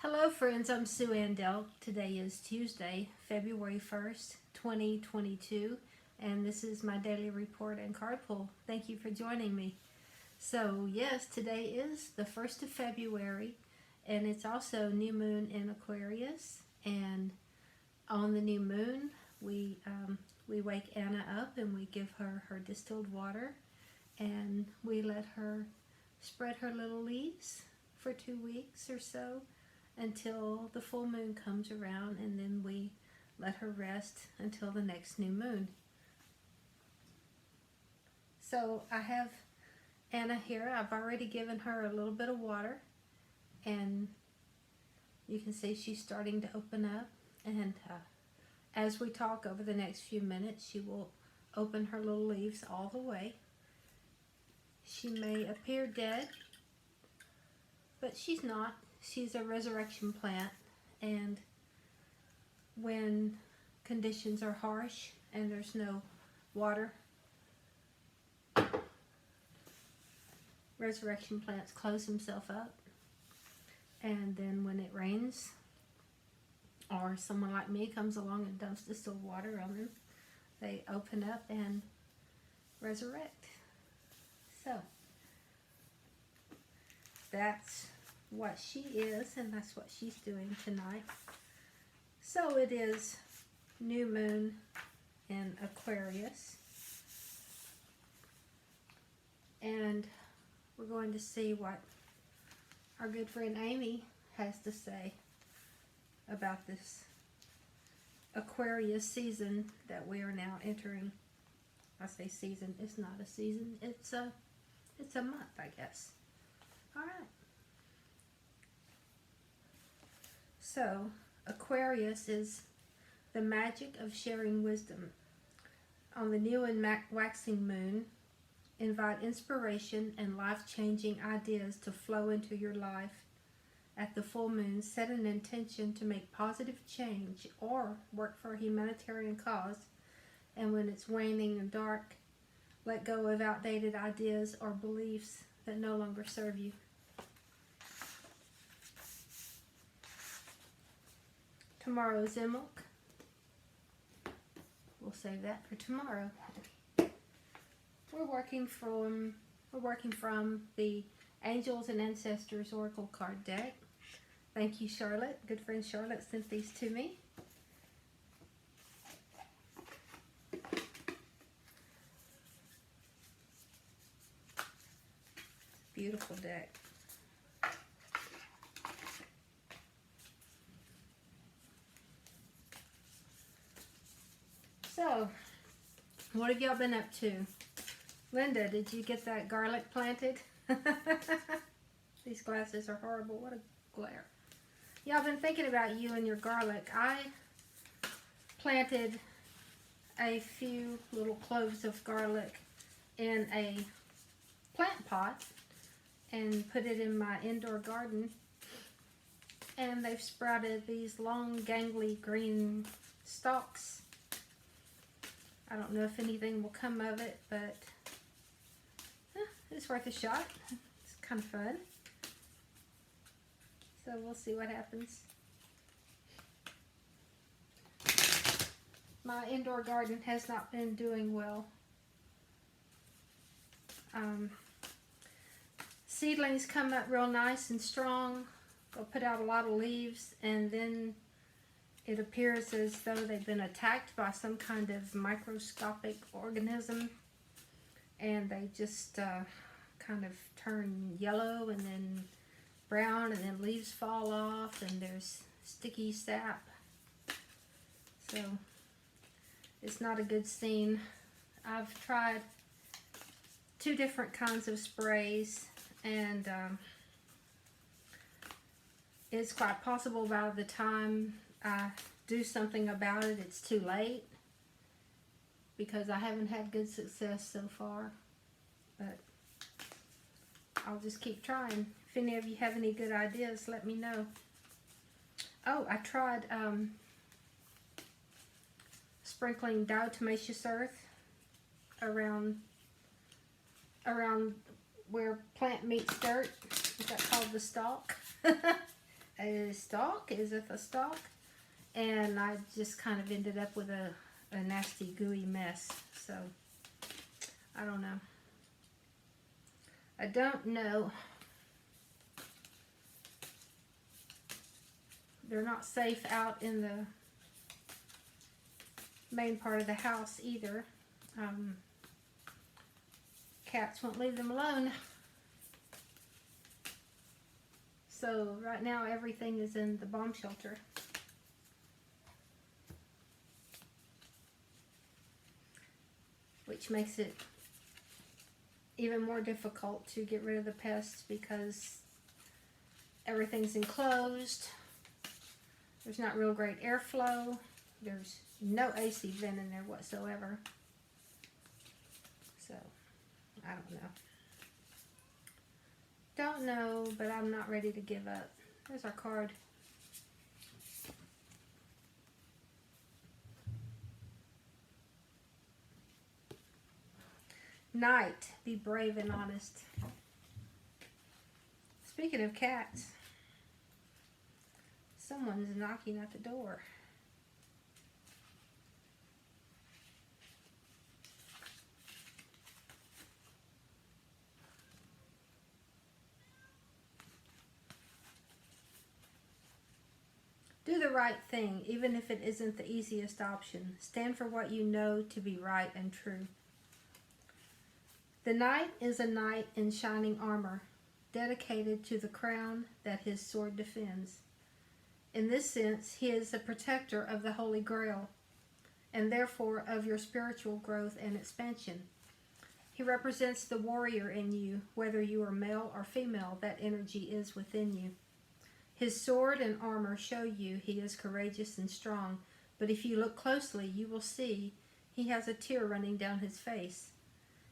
Hello friends, I'm Sue Ann Delk. Today is Tuesday, February 1st, 2022, and this is my daily report and card pull. Thank you for joining me. So yes, today is the 1st of February, and it's also new moon in Aquarius, and on the new moon we wake Anna up and we give her her distilled water, and we let her spread her little leaves for 2 weeks or so, until the full moon comes around, and then we let her rest until the next new moon. So I have Anna here. I've already given her a little bit of water, and you can see she's starting to open up, and as we talk over the next few minutes, she will open her little leaves all the way. She may appear dead, but she's not. She's a resurrection plant, and when conditions are harsh and there's no water, resurrection plants close themselves up, and then when it rains or someone like me comes along and dumps distilled water on them, they open up and resurrect. So that's what she is, and that's what she's doing tonight. So it is new moon in Aquarius, and we're going to see what our good friend Amy has to say about this Aquarius season that we are now entering. I say season, it's not a season, it's a month, I guess. All right. So, Aquarius is the magic of sharing wisdom. On the new and waxing moon, invite inspiration and life-changing ideas to flow into your life. At the full moon, set an intention to make positive change or work for a humanitarian cause. And when it's waning and dark, let go of outdated ideas or beliefs that no longer serve you. Tomorrow's Imulk. We'll save that for tomorrow. We're working from the Angels and Ancestors Oracle card deck. Thank you, Charlotte. Good friend Charlotte sent these to me. Beautiful deck. So, what have y'all been up to? Linda, did you get that garlic planted? These glasses are horrible. What a glare. Yeah, I've been thinking about you and your garlic. I planted a few little cloves of garlic in a plant pot and put it in my indoor garden, and they've sprouted these long, gangly green stalks. I don't know if anything will come of it, but it's worth a shot. It's kind of fun. So we'll see what happens. My indoor garden has not been doing well. Seedlings come up real nice and strong. They'll put out a lot of leaves, and then it appears as though they've been attacked by some kind of microscopic organism, and they just kind of turn yellow and then brown, and then leaves fall off, and there's sticky sap. So it's not a good scene. I've tried 2 different kinds of sprays, and it's quite possible by the time I do something about it, it's too late, because I haven't had good success so far. But I'll just keep trying. If any of you have any good ideas, let me know. Oh, I tried sprinkling diatomaceous earth around where plant meets dirt. Is that called the stalk? It is stalk. Is it the stalk? And I just kind of ended up with a nasty gooey mess. So I don't know. I don't know. They're not safe out in the main part of the house either. Cats won't leave them alone. So right now everything is in the bomb shelter. Which makes it even more difficult to get rid of the pests because everything's enclosed. There's not real great airflow. There's no AC vent in there whatsoever. So, I don't know. Don't know, but I'm not ready to give up. There's our card. Night, be brave and honest. Speaking of cats, someone's knocking at the door. Do the right thing, even if it isn't the easiest option. Stand for what you know to be right and true. The knight is a knight in shining armor, dedicated to the crown that his sword defends. In this sense, he is a protector of the Holy Grail, and therefore of your spiritual growth and expansion. He represents the warrior in you, whether you are male or female, that energy is within you. His sword and armor show you he is courageous and strong, but if you look closely, you will see he has a tear running down his face,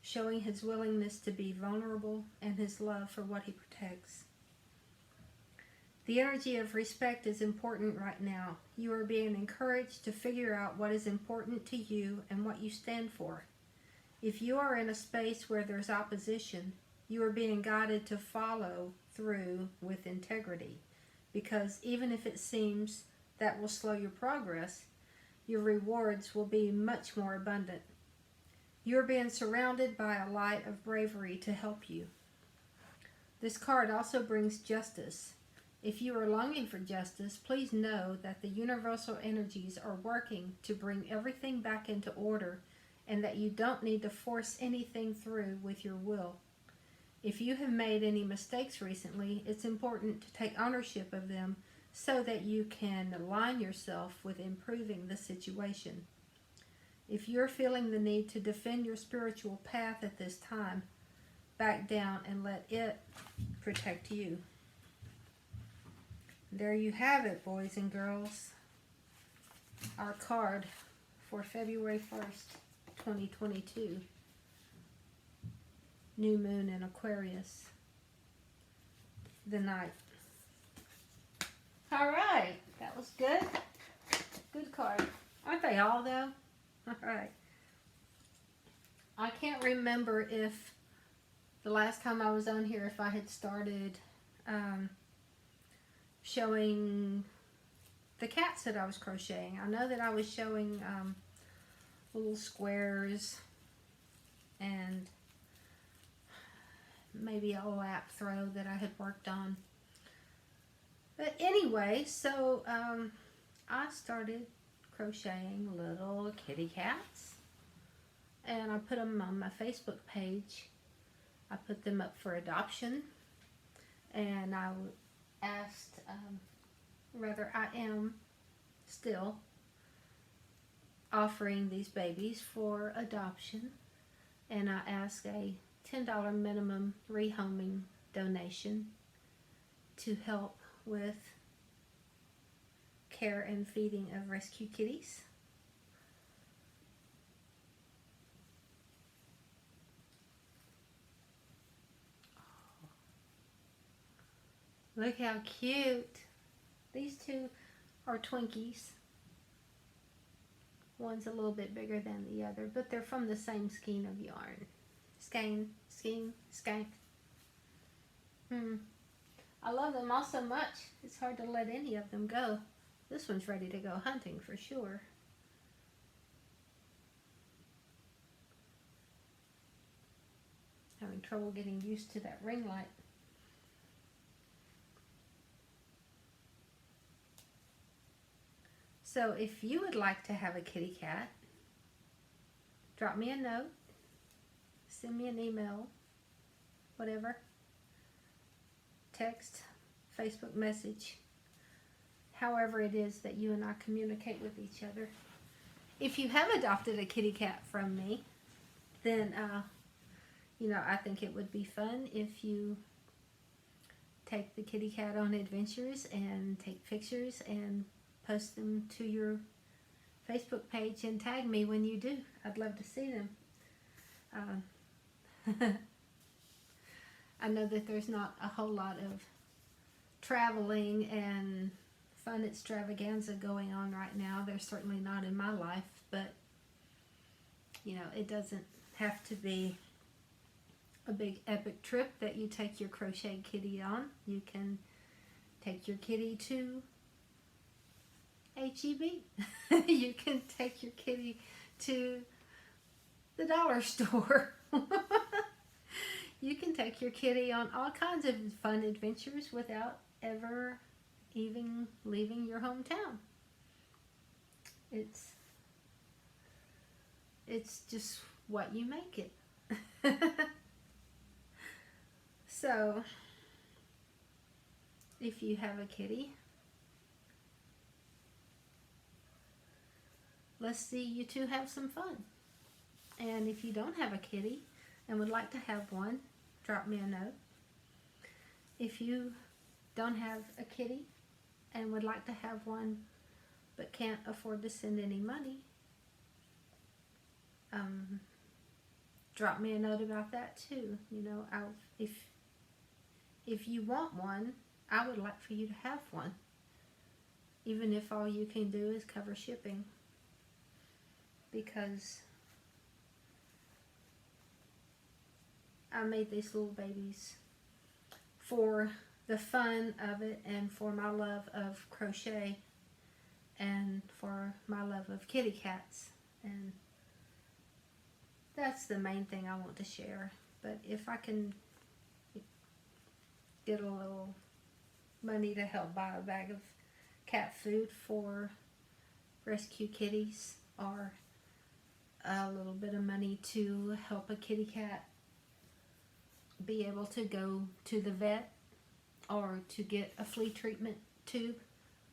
showing his willingness to be vulnerable and his love for what he protects. The energy of respect is important right now. You are being encouraged to figure out what is important to you and what you stand for. If you are in a space where there's opposition, you are being guided to follow through with integrity, because even if it seems that will slow your progress, your rewards will be much more abundant. You are being surrounded by a light of bravery to help you. This card also brings justice. If you are longing for justice, please know that the universal energies are working to bring everything back into order and that you don't need to force anything through with your will. If you have made any mistakes recently, it's important to take ownership of them so that you can align yourself with improving the situation. If you're feeling the need to defend your spiritual path at this time, back down and let it protect you. There you have it, boys and girls. Our card for February 1st, 2022. New moon in Aquarius. The night. All right. That was good. Good card. Aren't they all, though? All right. I can't remember if the last time I was on here, if I had started showing the cats that I was crocheting. I know that I was showing little squares and maybe a lap throw that I had worked on. But anyway, so I started crocheting little kitty cats, and I put them on my Facebook page. I put them up for adoption, and I asked, I am still offering these babies for adoption, and I asked a $10 minimum rehoming donation to help with care and feeding of rescue kitties. Look how cute. These two are Twinkies. One's a little bit bigger than the other, but they're from the same skein of yarn. Skein. I love them all so much. It's hard to let any of them go. This one's ready to go hunting for sure. Having trouble getting used to that ring light. So if you would like to have a kitty cat, drop me a note, send me an email, whatever, text, Facebook message, however it is that you and I communicate with each other. If you have adopted a kitty cat from me, then you know, I think it would be fun if you take the kitty cat on adventures and take pictures and post them to your Facebook page and tag me when you do. I'd love to see them. I know that there's not a whole lot of traveling and fun extravaganza going on right now. There's certainly not in my life, but you know, it doesn't have to be a big epic trip that you take your crochet kitty on. You can take your kitty to H-E-B. You can take your kitty to the dollar store. You can take your kitty on all kinds of fun adventures without ever even leaving your hometown. It's just what you make it. So, if you have a kitty, let's see you two have some fun. And if you don't have a kitty and would like to have one, drop me a note. If you don't have a kitty and would like to have one but can't afford to send any money, drop me a note about that too. You know, if you want one, I would like for you to have one, even if all you can do is cover shipping, because I made these little babies for the fun of it and for my love of crochet and for my love of kitty cats, and that's the main thing I want to share. But if I can get a little money to help buy a bag of cat food for rescue kitties, or a little bit of money to help a kitty cat be able to go to the vet or to get a flea treatment tube,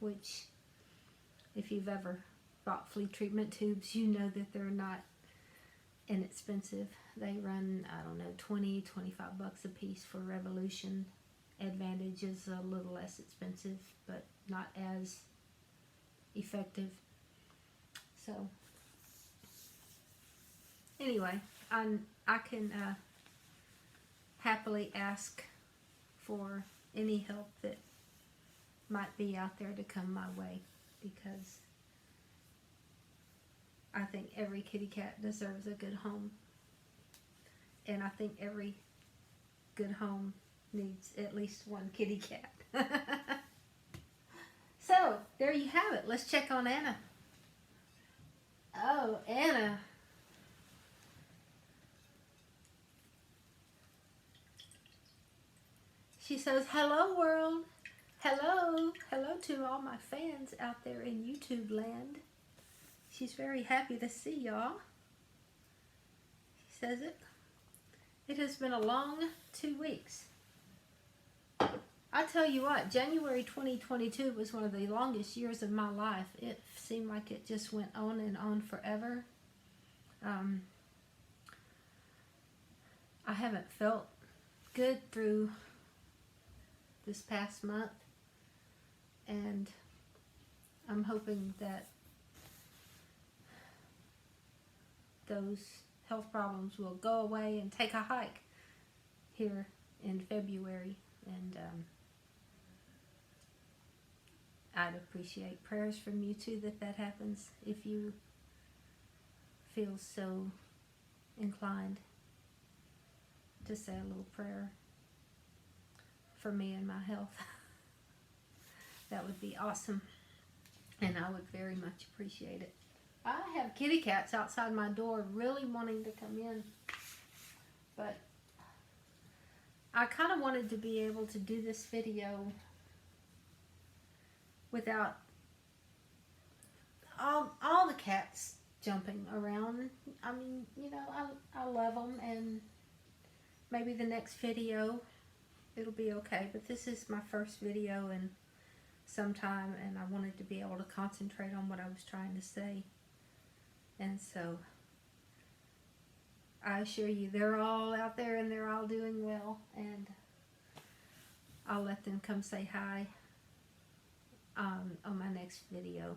which if you've ever bought flea treatment tubes, you know that they're not inexpensive. They run, I don't know, 20, 25 bucks a piece for Revolution. Advantage is a little less expensive, but not as effective. So anyway, I can happily ask for any help that might be out there to come my way, because I think every kitty cat deserves a good home, and I think every good home needs at least one kitty cat. So there you have it. Let's check on Anna. Oh, Anna. She says, hello world. Hello. Hello to all my fans out there in YouTube land. She's very happy to see y'all. She says it. It has been a long 2 weeks. I tell you what, January 2022 was one of the longest years of my life. It seemed like it just went on and on forever. I haven't felt good through this past month, and I'm hoping that those health problems will go away and take a hike here in February, and I'd appreciate prayers from you too that happens, if you feel so inclined to say a little prayer for me and my health. That would be awesome, and I would very much appreciate it. I have kitty cats outside my door really wanting to come in, but I kind of wanted to be able to do this video without all the cats jumping around. I mean, you know, I love them, and maybe the next video it'll be okay, but this is my first video in some time, and I wanted to be able to concentrate on what I was trying to say. And so I assure you, they're all out there and they're all doing well, and I'll let them come say hi on my next video.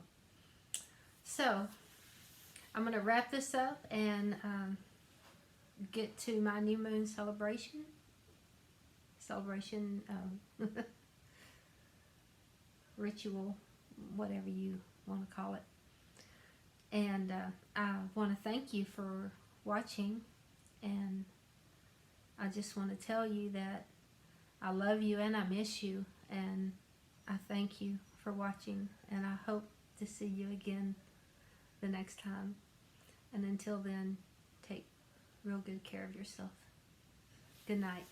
So I'm going to wrap this up and get to my new moon celebration ritual, whatever you want to call it. And I want to thank you for watching, and I just want to tell you that I love you and I miss you, and I thank you for watching, and I hope to see you again the next time. And until then, take real good care of yourself. Good night.